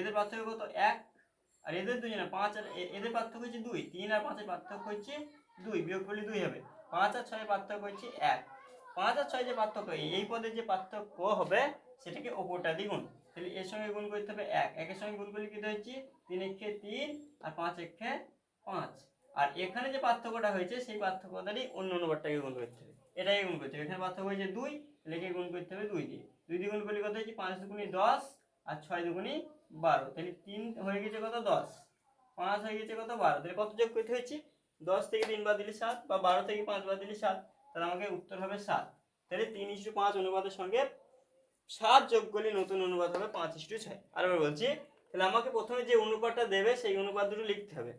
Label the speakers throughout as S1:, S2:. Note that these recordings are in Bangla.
S1: এদের পার্থক্য কত 1, আর এদের 2 না 5 আর এদের পার্থক্য হচ্ছে 2, 3 আর 5 এর পার্থক্য হচ্ছে 2, বিয়োগ করলে 2 হবে। 5 আর 6 এর পার্থক্য হচ্ছে 1। 5 আর 6 যে পার্থক্য, এই পদের যে পার্থক্য হবে সেটাকে ওপরটা দিয়ে গুণ, তাহলে এর সঙ্গে গুণ করতে হবে 1, 1 এর সঙ্গে গুণ করলে কি হচ্ছে 3 একে 3 আর 5 একে 5। আর এখানে যে পার্থক্যটা হয়েছে সেই পার্থক্যটারই অন্য অনুপাতটাকে গুণ করতে হবে, এটাকে গুণ করতে হবে। এখানে পার্থক্য হয়েছে 2, তাহলে একে গুণ করতে হবে 2 দিয়ে। 2 দিয়ে গুণ করলে কত হচ্ছে 5 দুগুণে 10 আর 6 দুগুণে 12, তাহলে 3 হয়ে গেছে কত 10, 5 হয়ে গেছে কত 12, তাহলে কত যোগ করতে হয়েছে 10 থেকে 3 বাদ দিলে 7, বা 12 থেকে 5 বাদ দিলে 7, তাহলে আমাকে উত্তর হবে 7। তাহলে 3:5 অনুপাতের সঙ্গে 7 যোগ করলে নতুন অনুপাত হবে 5:6। আরেকবার বলছি, তাহলে আমাকে প্রথমে যে অনুপাতটা দেবে সেই অনুপাত দুটো লিখতে হবে।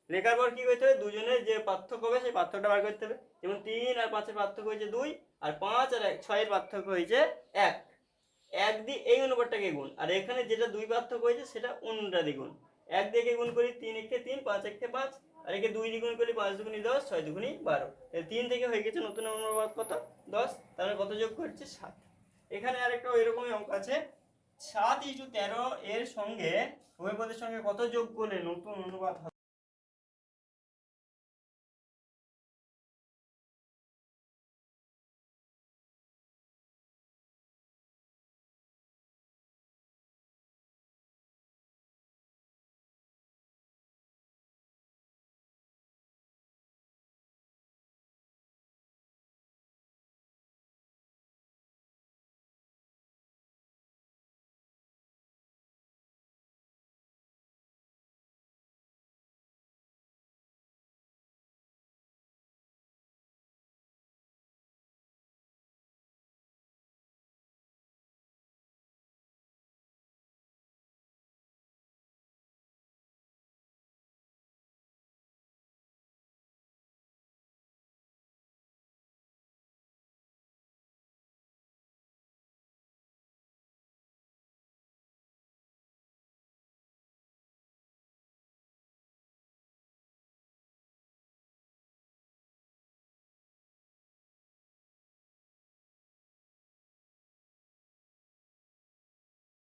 S1: লেখার পর কি করতে হবে, দুজনের যে পার্থক্য হবে সেই পার্থক্যটা বার করতে হবে। যেমন 3 আর 5 এর পার্থক্য হয়েছে 2, আর 5 আর 6 এর পার্থক্য হয়েছে 1। 1 দিয়ে এই অনুপাতটাকে গুণ, আর এখানে যেটা 2 পার্থক্য হয়েছে সেটা অন্যটা দিয়ে গুণ। 1 দিয়ে গুণ করি 3 একে 3, 5 একে 5, আর একে 2 দিয়ে গুণ করি 5 দুগুণে 10, 6 দুগুণে 12, 3 থেকে হয়ে গেছে নতুন অনুপাত কত 10, তাহলে কত যোগ করছে 7। এখানে আরেকটা এরকমই অঙ্ক আছে, 7:13 এর সঙ্গে উভয় পদের সঙ্গে কত যোগ করলে নতুন অনুপাত হবে।